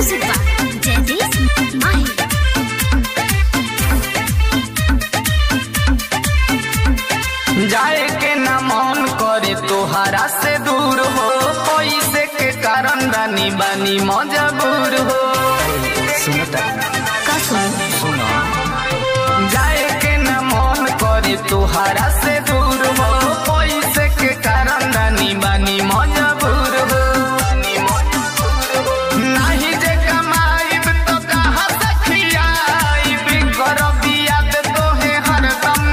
Music by Jaideep Mahi। जाए के ना मन करे तोहरा से दूर हो, पैसे के कारण रानी बानी मजबूर हो। सुनो जाए के ना मन करे तोहरा से दूर हो, पैसे के कारण रानी बानी मजबूर हो। नहीं जे कमाईब तो कहाँ से खियाईब, करब याद तोहे हरदम।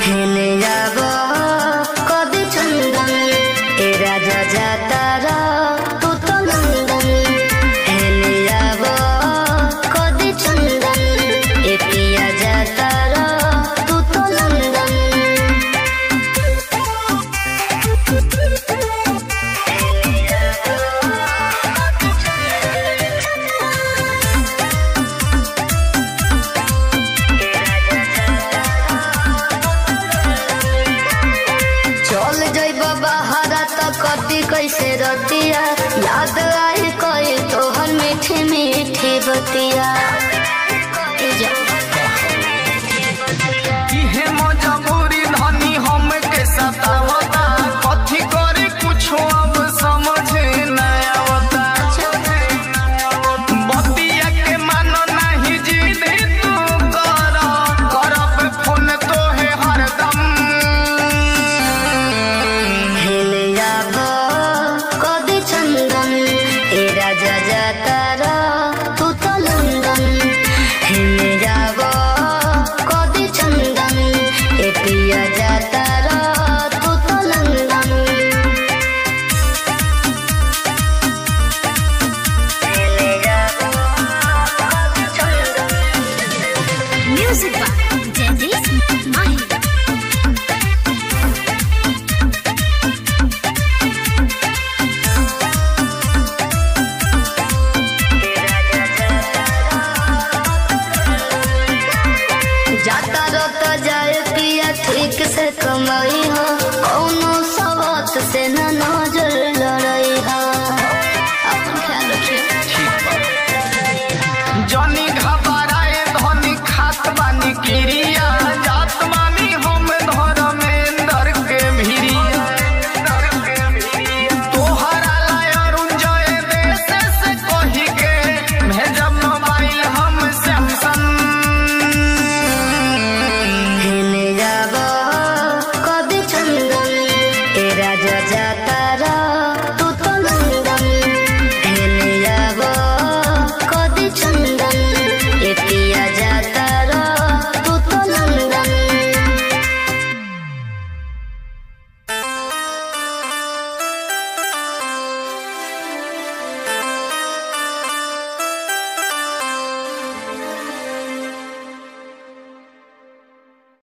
हेले जाबो कदी चंदन ए राजा जातारा तू तो नंदन। हेले जाबो कदी चंदन ए पिया जातारा तू तो नंदन। चल जइब बहरा त कटी कैसे रतिया, याद आई कई तोहर मीठी मीठी बतिया। इहे मजबूरी धनी हम के सतावता, कथी करे कुछो अब समझे न आवता। बतिया के मानो नहीं जिद तू कर, करब फोन तोहे हरदम। हेले जाबो कदी चंदन ए राजा जातारा तू तो लंदन। हेले जाबो कदी चंदन ए पिया जातारा तू तो लंदन। हेले जाबो कदी चंदन। Music by Jaideep Mahi। जाता रोता जाए पिया ठीक से कमाई हो, कौनो सवात से न नजर